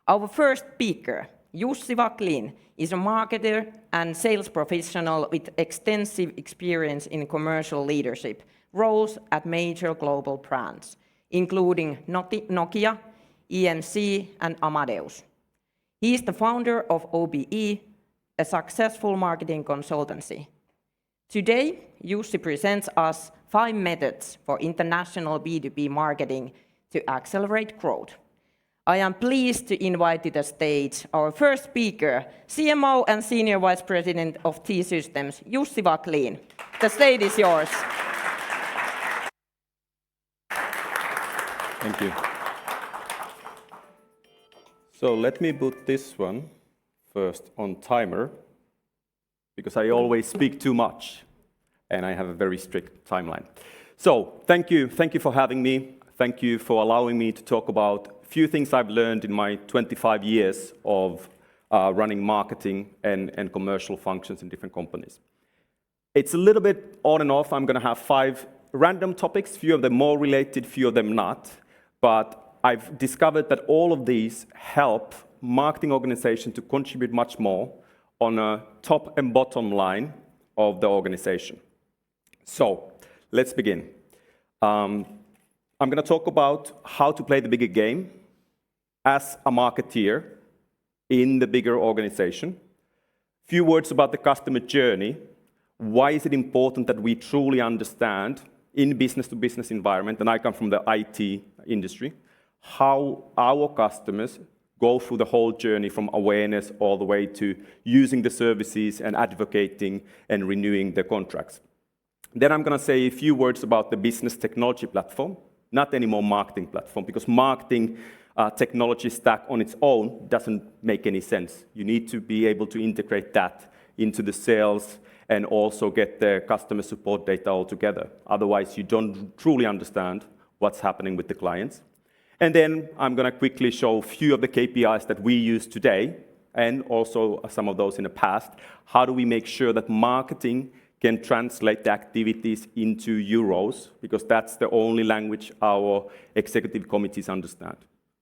Our first speaker, Jussi Wacklin, is a marketer and sales professional with extensive experience in commercial leadership roles at major global brands, including Nokia, EMC, and Amadeus. He is the founder of OBE, a successful marketing consultancy. Today, Jussi presents us 5 methods for international B2B marketing to accelerate growth. I am pleased to invite to the stage our first speaker, CMO and Senior Vice President of T-Systems, Jussi Wacklin. The stage is yours. Thank you. So let me put this one first on timer, because I always speak too much, and I have a very strict timeline. So thank you for having me. Thank you for allowing me to talk about a few things I've learned in my 25 years of running marketing and commercial functions in different companies. It's a little bit on and off. I'm going to have 5 random topics, few of them more related, few of them not. But I've discovered that all of these help marketing organizations to contribute much more on a top and bottom line of the organization. So let's begin. I'm going to talk about how to play the bigger game as a marketeer in the bigger organization. Few words about the customer journey. Why is it important that we truly understand in business-to-business environment, and I come from the IT industry, how our customers go through the whole journey from awareness all the way to using the services and advocating and renewing the contracts. Then I'm going to say a few words about the business technology platform, not anymore marketing platform, because marketing technology stack on its own doesn't make any sense. You need to be able to integrate that into the sales and also get the customer support data all together. Otherwise, you don't truly understand what's happening with the clients. And then I'm going to quickly show a few of the KPIs that we use today, and also some of those in the past. How do we make sure that marketing can translate the activities into euros, because that's the only language our executive committees understand.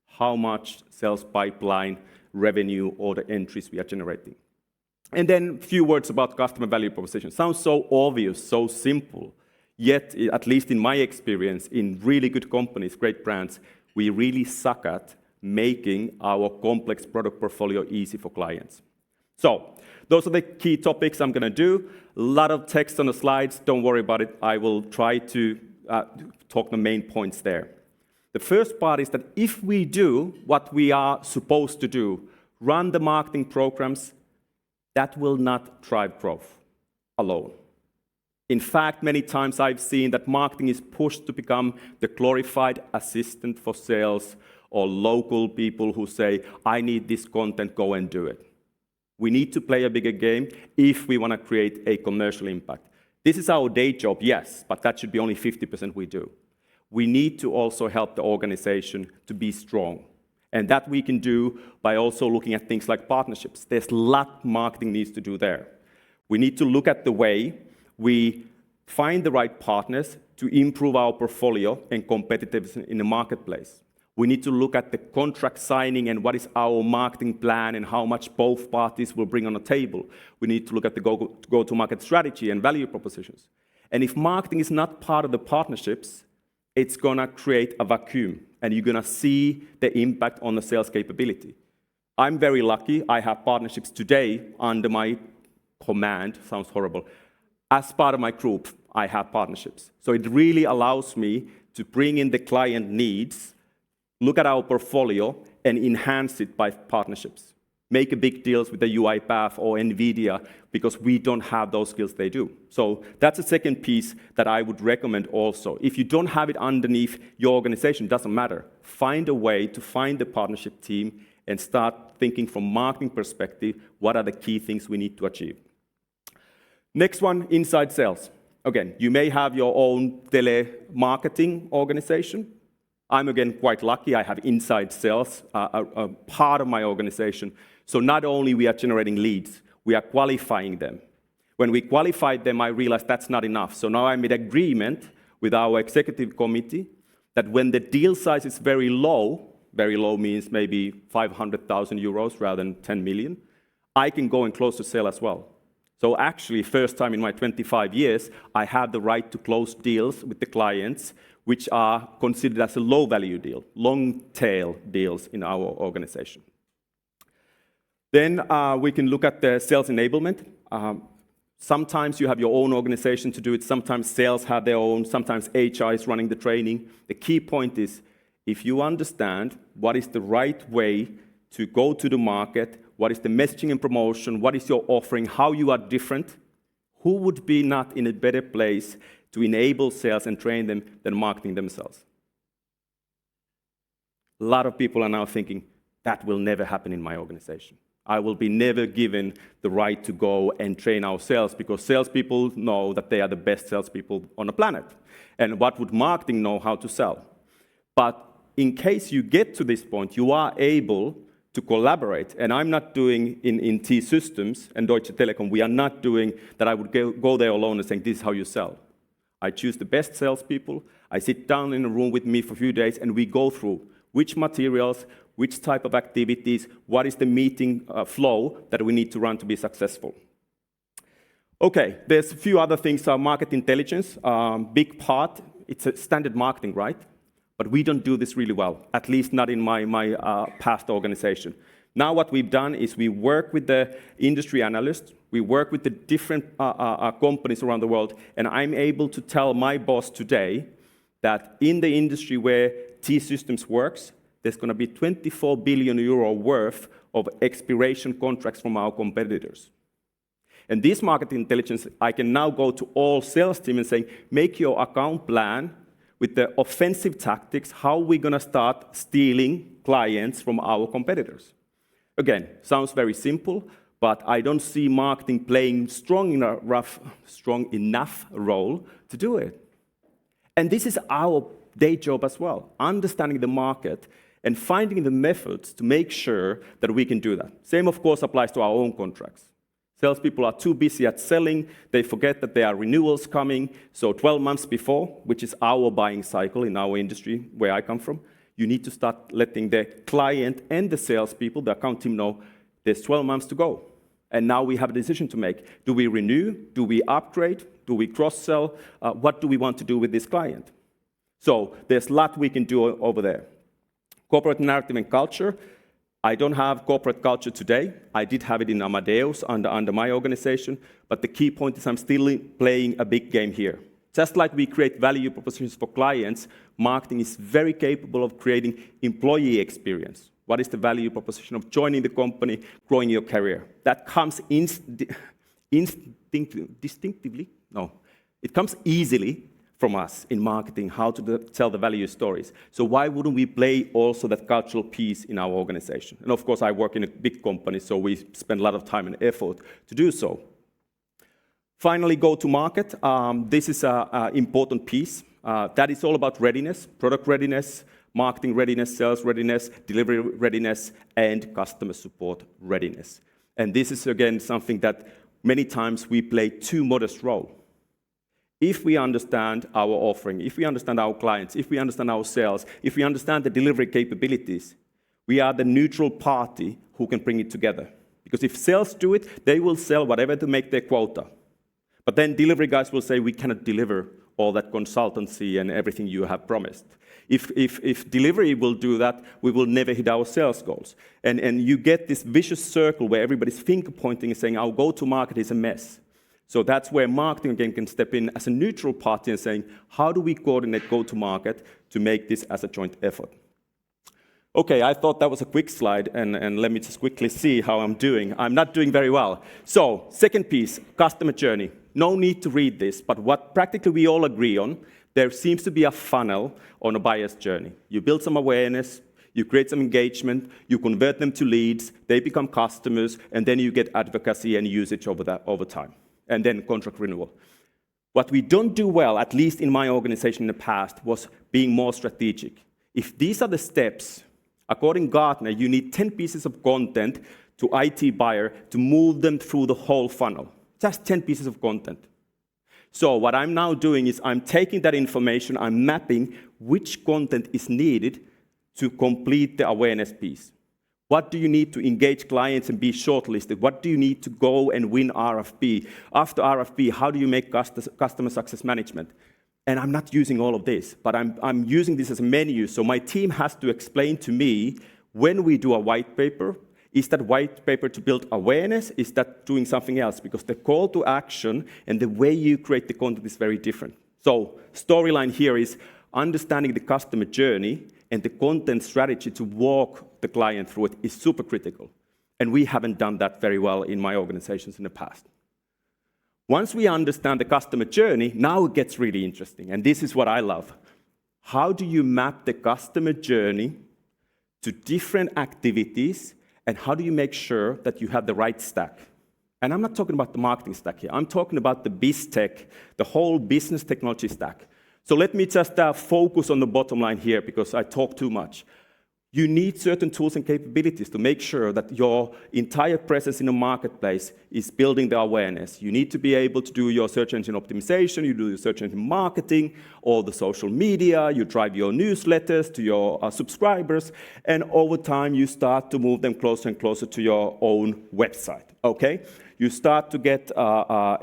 How much sales pipeline, revenue, or the entries we are generating. And then a few words about customer value proposition. Sounds so obvious, so simple, yet, at least in my experience, in really good companies, great brands, we really suck at making our complex product portfolio easy for clients. So, those are the key topics I'm going to do. A lot of text on the slides, don't worry about it. I will try to talk the main points there. The first part is that if we do what we are supposed to do, run the marketing programs, that will not drive growth alone. In fact, many times I've seen that marketing is pushed to become the glorified assistant for sales or local people who say, I need this content, go and do it. We need to play a bigger game if we want to create a commercial impact. This is our day job, yes, but that should be only 50% we do. We need to also help the organization to be strong. And that we can do by also looking at things like partnerships. There's a lot marketing needs to do there. We need to look at the way we find the right partners to improve our portfolio and competitiveness in the marketplace. We need to look at the contract signing and what is our marketing plan and how much both parties will bring on the table. We need to look at the go-to-market strategy and value propositions. And if marketing is not part of the partnerships, it's going to create a vacuum, and you're going to see the impact on the sales capability. I'm very lucky. I have partnerships today under my command. Sounds horrible. As part of my group, I have partnerships. So it really allows me to bring in the client needs, look at our portfolio, and enhance it by partnerships. Make a big deals with the UiPath or NVIDIA because we don't have those skills they do. So that's a second piece that I would recommend also. If you don't have it underneath your organization, doesn't matter. Find a way to find the partnership team and start thinking from marketing perspective, what are the key things we need to achieve. Next one, inside sales. Again, you may have your own telemarketing organization. I'm again quite lucky. I have inside sales, a part of my organization. So not only we are generating leads, we are qualifying them. When we qualified them, I realized that's not enough. So now I made agreement with our executive committee that when the deal size is very low, very low means maybe 500,000 euros rather than 10 million, I can go and close the sale as well. So actually, first time in my 25 years, I have the right to close deals with the clients which are considered as a low-value deal, long-tail deals in our organization. Then we can look at the sales enablement. Sometimes you have your own organization to do it, sometimes sales have their own, sometimes HR is running the training. The key point is, if you understand what is the right way to go to the market, what is the messaging and promotion, what is your offering, how you are different, who would be not in a better place to enable sales and train them than marketing themselves? A lot of people are now thinking, that will never happen in my organization. I will be never given the right to go and train our sales because salespeople know that they are the best salespeople on the planet. And what would marketing know how to sell? But in case you get to this point, you are able to collaborate. And I'm not doing in T-Systems and Deutsche Telekom, we are not doing that I would go there alone and saying, this is how you sell. I choose the best salespeople, I sit down in a room with me for a few days, and we go through which materials, which type of activities, what is the meeting flow that we need to run to be successful. Okay, there's a few other things. Market intelligence, big part, it's a standard marketing, right? But we don't do this really well, at least not in my past organization. Now what we've done is we work with the industry analysts, we work with the different companies around the world, and I'm able to tell my boss today that in the industry where T-Systems works, there's going to be 24 billion euro worth of expiration contracts from our competitors. And this market intelligence, I can now go to all sales team and say, make your account plan with the offensive tactics, how we're going to start stealing clients from our competitors. Again, sounds very simple, but I don't see marketing playing strong enough role to do it. And this is our day job as well, understanding the market and finding the methods to make sure that we can do that. Same, of course, applies to our own contracts. Salespeople are too busy at selling, they forget that there are renewals coming, so 12 months before, which is our buying cycle in our industry, where I come from, you need to start letting the client and the salespeople, the account team know, there's 12 months to go. And now we have a decision to make. Do we renew? Do we upgrade? Do we cross-sell? What do we want to do with this client? So there's a lot we can do over there. Corporate narrative and culture. I don't have corporate culture today. I did have it in Amadeus under my organization, but the key point is I'm still playing a big game here. Just like we create value propositions for clients, marketing is very capable of creating employee experience. What is the value proposition of joining the company, growing your career? That comes distinctively? No. It comes easily from us in marketing, how to tell the value stories. So why wouldn't we play also that cultural piece in our organization? And of course, I work in a big company, so we spend a lot of time and effort to do so. Finally, go to market. This is an important piece. That is all about readiness, product readiness, marketing readiness, sales readiness, delivery readiness, and customer support readiness. And this is, again, something that many times we play too modest role. If we understand our offering, if we understand our clients, if we understand our sales, if we understand the delivery capabilities, we are the neutral party who can bring it together. Because if sales do it, they will sell whatever to make their quota. But then delivery guys will say, we cannot deliver all that consultancy and everything you have promised. If delivery will do that, we will never hit our sales goals. And you get this vicious circle where everybody's finger pointing and saying, our go-to-market is a mess. So that's where marketing, again, can step in as a neutral party and saying, how do we coordinate go-to-market to make this as a joint effort? Okay, I thought that was a quick slide, and let me just quickly see how I'm doing. I'm not doing very well. So, second piece, customer journey. No need to read this, but what practically we all agree on, there seems to be a funnel on a buyer's journey. You build some awareness, you create some engagement, you convert them to leads, they become customers, and then you get advocacy and usage over time, and then contract renewal. What we don't do well, at least in my organization in the past, was being more strategic. If these are the steps, according to Gartner, you need 10 pieces of content to IT buyer to move them through the whole funnel. Just 10 pieces of content. So what I'm now doing is I'm taking that information, I'm mapping which content is needed to complete the awareness piece? What do you need to engage clients and be shortlisted? What do you need to go and win RFP? After RFP, how do you make customer success management? And I'm not using all of this, but I'm using this as a menu. So my team has to explain to me when we do a white paper, is that white paper to build awareness? Is that doing something else? Because the call to action and the way you create the content is very different. So storyline here is understanding the customer journey and the content strategy to walk the client through it is super critical. And we haven't done that very well in my organizations in the past. Once we understand the customer journey, now it gets really interesting. And this is what I love. How do you map the customer journey to different activities, and how do you make sure that you have the right stack? And I'm not talking about the marketing stack here. I'm talking about the biz tech, the whole business technology stack. So let me just focus on the bottom line here because I talk too much. You need certain tools and capabilities to make sure that your entire presence in the marketplace is building the awareness. You need to be able to do your search engine optimization, you do your search engine marketing, all the social media, you drive your newsletters to your subscribers, and over time you start to move them closer and closer to your own website, okay? You start to get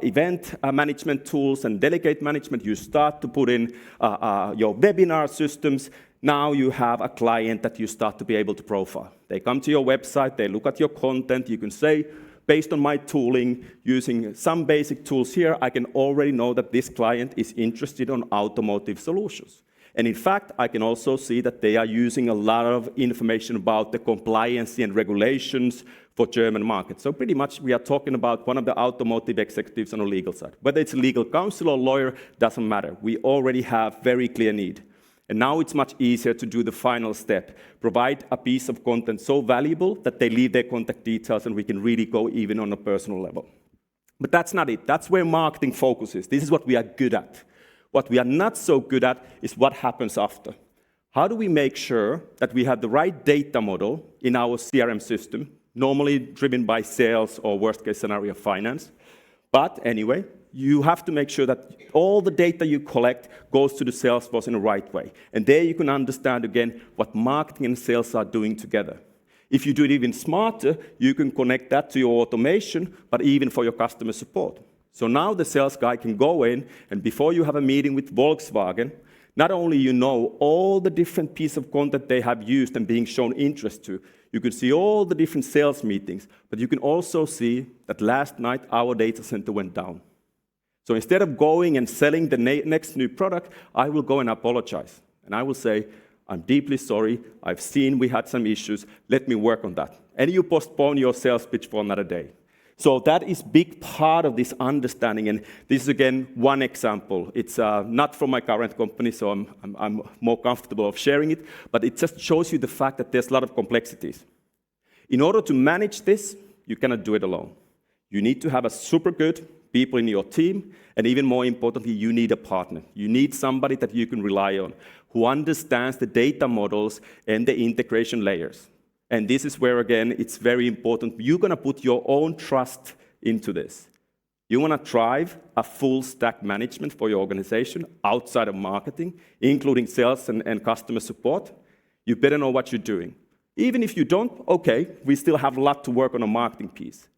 event management tools and delegate management. You start to put in your webinar systems. Now you have a client that you start to be able to profile. They come to your website, they look at your content. You can say, based on my tooling, using some basic tools here, I can already know that this client is interested in automotive solutions. And in fact, I can also see that they are using a lot of information about the compliance and regulations for German market. So pretty much we are talking about one of the automotive executives on the legal side. Whether it's a legal counsel or lawyer, doesn't matter. We already have very clear need. And now it's much easier to do the final step, provide a piece of content so valuable that they leave their contact details and we can really go even on a personal level. But that's not it. That's where marketing focuses. This is what we are good at. What we are not so good at is what happens after. How do we make sure that we have the right data model in our CRM system, normally driven by sales or worst case scenario finance? But anyway, you have to make sure that all the data you collect goes to the sales force in the right way. And there you can understand, again, what marketing and sales are doing together. If you do it even smarter, you can connect that to your automation, but even for your customer support. So now the sales guy can go in, and before you have a meeting with Volkswagen, not only you know all the different pieces of content they have used and being shown interest to, you can see all the different sales meetings, but you can also see that last night our data center went down. So instead of going and selling the next new product, I will go and apologize. And I will say, I'm deeply sorry, I've seen we had some issues, let me work on that. And you postpone your sales pitch for another day. So that is a big part of this understanding, and this is again one example. It's not from my current company, so I'm more comfortable of sharing it, but it just shows you the fact that there's a lot of complexities. In order to manage this, you cannot do it alone. You need to have a super good people in your team, and even more importantly, you need a partner. You need somebody that you can rely on, who understands the data models and the integration layers. And this is where, again, it's very important. You're going to put your own trust into this. You want to drive a full stack management for your organization outside of marketing, including sales and customer support. You better know what you're doing. Even if you don't, okay, we still have a lot to work on a marketing piece.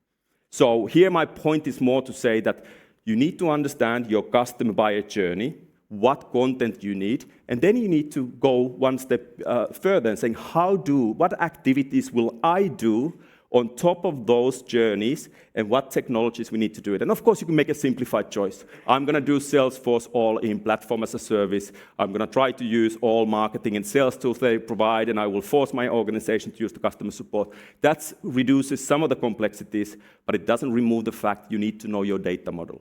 So here my point is more to say that you need to understand your customer buyer journey, what content you need, and then you need to go one step further and saying, what activities will I do on top of those journeys, and what technologies we need to do it. And of course, you can make a simplified choice. I'm going to do Salesforce all in platform as a service. I'm going to try to use all marketing and sales tools they provide, and I will force my organization to use the customer support. That reduces some of the complexities, but it doesn't remove the fact you need to know your data model.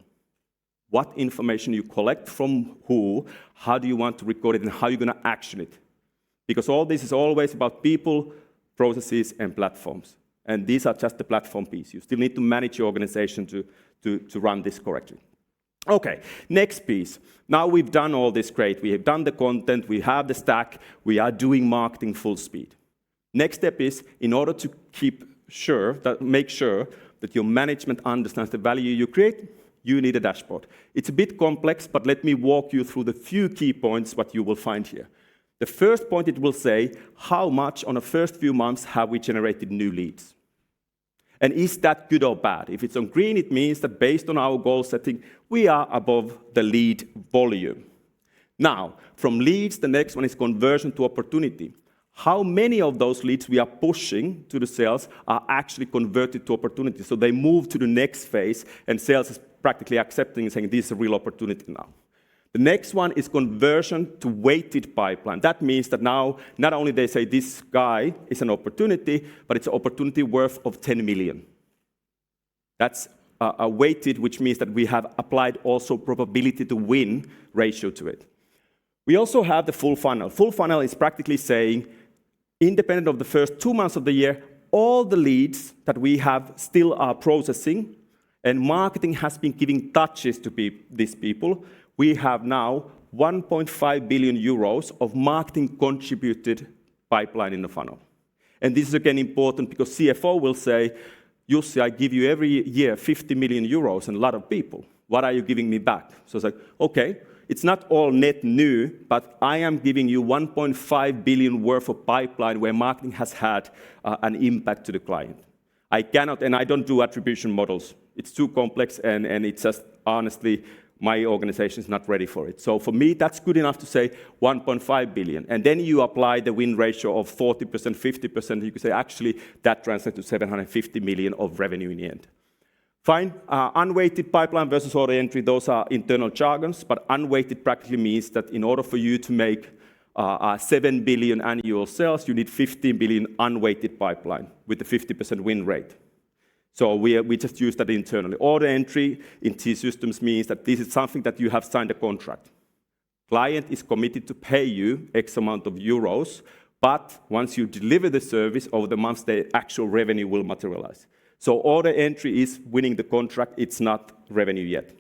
What information you collect from who, how do you want to record it, and how you're going to action it. Because all this is always about people, processes, and platforms. And these are just the platform piece. You still need to manage your organization to run this correctly. Okay, next piece. Now we've done all this great. We have done the content, we have the stack, we are doing marketing full speed. Next step is, in order to make sure that your management understands the value you create, you need a dashboard. It's a bit complex, but let me walk you through the few key points what you will find here. The first point, it will say, how much on the first few months have we generated new leads? And is that good or bad? If it's on green, it means that based on our goal setting, we are above the lead volume. Now, from leads, the next one is conversion to opportunity. How many of those leads we are pushing to the sales are actually converted to opportunity? So they move to the next phase, and sales is practically accepting and saying, this is a real opportunity now. The next one is conversion to weighted pipeline. That means that now, not only they say this guy is an opportunity, but it's an opportunity worth of 10 million. That's a weighted, which means that we have applied also probability to win ratio to it. We also have the full funnel. Full funnel is practically saying, independent of the first 2 months of the year, all the leads that we have still are processing, and marketing has been giving touches to these people. We have now 1.5 billion euros of marketing contributed pipeline in the funnel. And this is again important because CFO will say, Jussi, I give you every year 50 million euros and a lot of people. What are you giving me back? So it's like, okay, it's not all net new, but I am giving you 1.5 billion worth of pipeline where marketing has had an impact to the client. I cannot, and I don't do attribution models. It's too complex, and it's just honestly, my organization is not ready for it. So for me, that's good enough to say 1.5 billion. And then you apply the win ratio of 40%, 50%. You could say, actually, that translates to 750 million of revenue in the end. Fine. Unweighted pipeline versus order entry, those are internal jargons. But unweighted practically means that in order for you to make 7 billion annual sales, you need 15 billion unweighted pipeline with the 50% win rate. So we just use that internally. Order entry in T-Systems means that this is something that you have signed a contract. Client is committed to pay you X amount of euros, but once you deliver the service over the months, the actual revenue will materialize. So order entry is winning the contract, it's not revenue yet.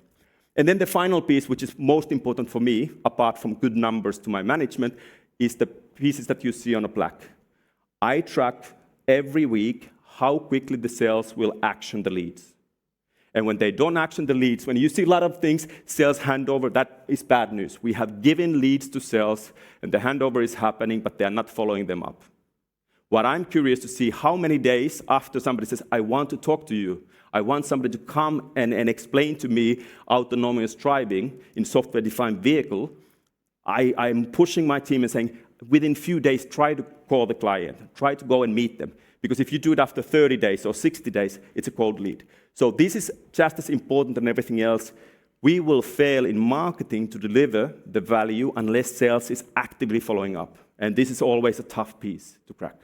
And then the final piece, which is most important for me, apart from good numbers to my management, is the pieces that you see on a plaque. I track every week how quickly the sales will action the leads. And when they don't action the leads, when you see a lot of things, sales handover, that is bad news. We have given leads to sales, and the handover is happening, but they are not following them up. What I'm curious to see, how many days after somebody says, I want to talk to you, I want somebody to come and explain to me autonomous driving in software-defined vehicle, I'm pushing my team and saying, within few days, try to call the client, try to go and meet them. Because if you do it after 30 days or 60 days, it's a cold lead. So this is just as important than everything else. We will fail in marketing to deliver the value unless sales is actively following up. And this is always a tough piece to crack.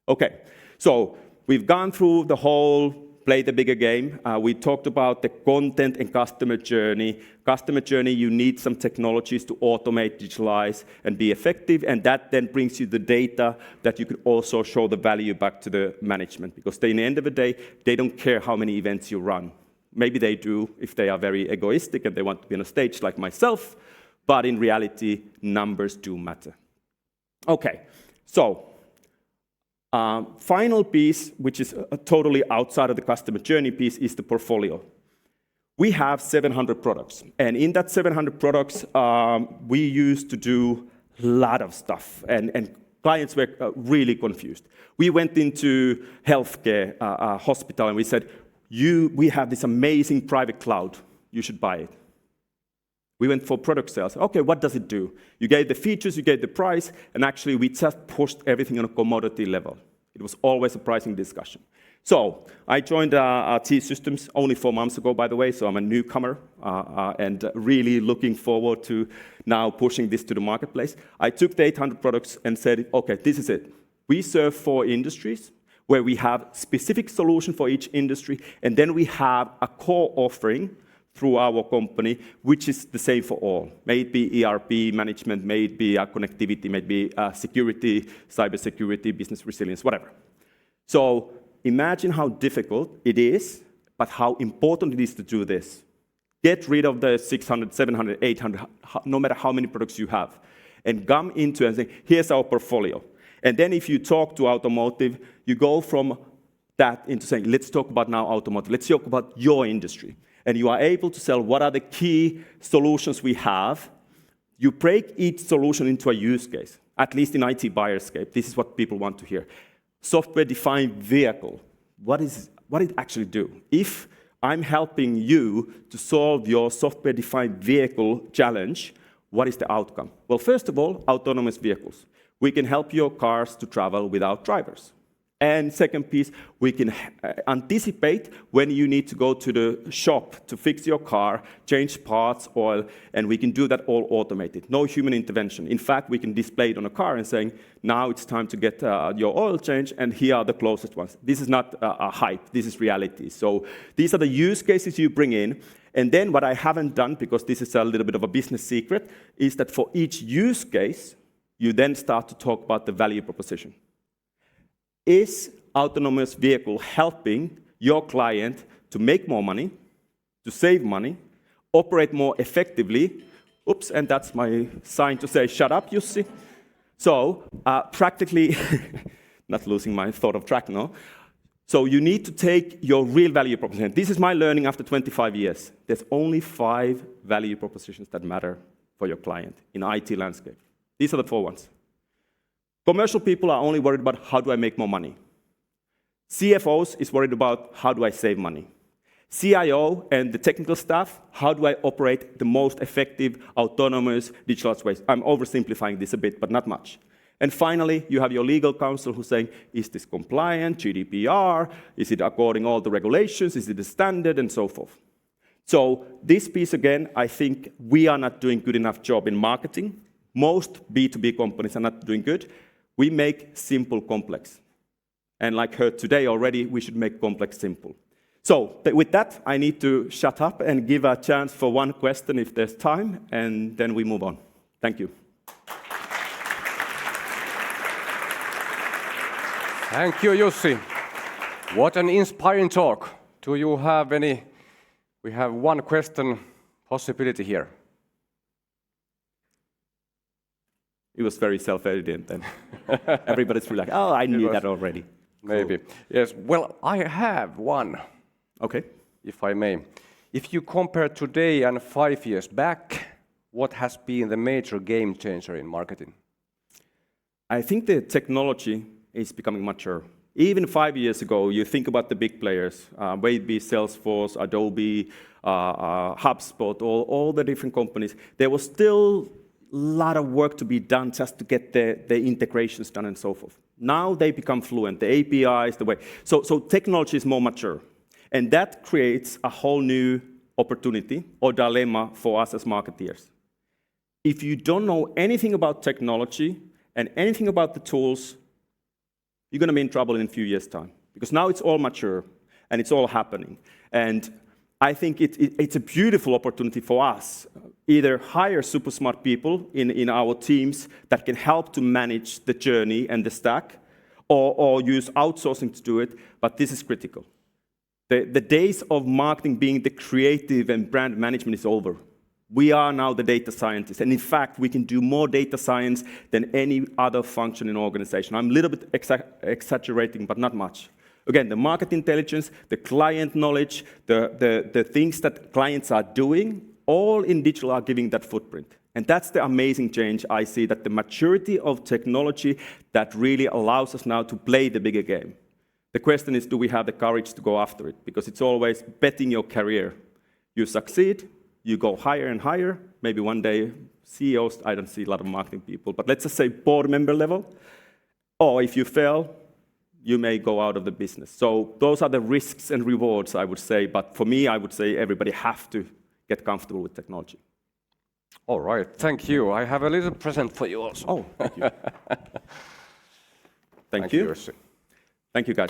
Okay, so we've gone through the whole play the bigger game. We talked about the content and customer journey. Customer journey, you need some technologies to automate, digitalize, and be effective. And that then brings you the data that you can also show the value back to the management. Because in the end of the day, they don't care how many events you run. Maybe they do if they are very egoistic and they want to be on a stage like myself. But in reality, numbers do matter. Okay, so final piece, which is totally outside of the customer journey piece, is the portfolio. We have 700 products. And in that 700 products, we used to do a lot of stuff. And clients were really confused. We went into healthcare, hospital, and we said, we have this amazing private cloud. You should buy it. We went for product sales. Okay, what does it do? You gave the features, you gave the price, and actually we just pushed everything on a commodity level. It was always a pricing discussion. So I joined T-Systems only 4 months ago, by the way, so I'm a newcomer and really looking forward to now pushing this to the marketplace. I took the 800 products and said, okay, this is it. We serve 4 industries where we have specific solution for each industry, and then we have a core offering through our company, which is the same for all. May it be ERP management, may it be connectivity, may it be security, cybersecurity, business resilience, whatever. So imagine how difficult it is, but how important it is to do this. Get rid of the 600, 700, 800, no matter how many products you have, and come into and say, here's our portfolio. And then if you talk to automotive, you go from that into saying, let's talk about now automotive. Let's talk about your industry. And you are able to sell what are the key solutions we have. You break each solution into a use case. at least in IT buyerscape, this is what people want to hear. Software-defined vehicle, what does it actually do? If I'm helping you to solve your software-defined vehicle challenge, what is the outcome? Well, first of all, autonomous vehicles. We can help your cars to travel without drivers. And second piece, we can anticipate when you need to go to the shop to fix your car, change parts, oil, and we can do that all automated. No human intervention. In fact, we can display it on a car and saying, now it's time to get your oil change, and here are the closest ones. This is not a hype, this is reality. So these are the use cases you bring in, and then what I haven't done, because this is a little bit of a business secret, is that for each use case, you then start to talk about the value proposition. Is autonomous vehicle helping your client to make more money, to save money, operate more effectively? Oops, and that's my sign to say, shut up, Jussi. So practically, not losing my thought of track now. So you need to take your real value proposition. This is my learning after 25 years. There's only 5 value propositions that matter for your client in IT landscape. These are the 4 ones. Commercial people are only worried about how do I make more money. CFOs is worried about how do I save money. CIO and the technical staff, how do I operate the most effective, autonomous digital ways? I'm oversimplifying this a bit, but not much. And finally, you have your legal counsel who's saying, is this compliant, GDPR? Is it according all the regulations? Is it the standard? And so forth. So this piece, again, I think we are not doing good enough job in marketing. Most B2B companies are not doing good. We make simple complex. And like heard today already, we should make complex simple. So with that, I need to shut up and give a chance for one question if there's time, and then we move on. Thank you. Thank you, Jussi. What an inspiring talk. Do you have any? We have one question possibility here. It was very self-evident then. Everybody's like, oh, I knew that already. Maybe. Cool. Yes, well, I have one. Okay. If I may. If you compare today and 5 years back, what has been the major game changer in marketing? I think the technology is becoming mature. Even 5 years ago, you think about the big players, whether it be Salesforce, Adobe, HubSpot, all the different companies, there was still a lot of work to be done just to get the integrations done and so forth. Now they become fluent, the APIs, the way. So technology is more mature. And that creates a whole new opportunity or dilemma for us as marketeers. If you don't know anything about technology and anything about the tools, you're going to be in trouble in a few years' time. Because now it's all mature and it's all happening. And I think it's a beautiful opportunity for us. Either hire super smart people in our teams that can help to manage the journey and the stack, or use outsourcing to do it, but this is critical. The days of marketing being the creative and brand management is over. We are now the data scientists, and in fact, we can do more data science than any other function in an organization. I'm a little bit exaggerating, but not much. Again, the market intelligence, the client knowledge, the things that clients are doing, all in digital are giving that footprint. And that's the amazing change I see, that the maturity of technology that really allows us now to play the bigger game. The question is, do we have the courage to go after it? Because it's always betting your career. You succeed, you go higher and higher. Maybe one day, CEOs, I don't see a lot of marketing people, but let's just say board member level. Or if you fail, you may go out of the business. So those are the risks and rewards, I would say. But for me, I would say everybody have to get comfortable with technology. All right, thank you. I have a little present for you also. Oh, thank you. Thank you. Thank you, guys.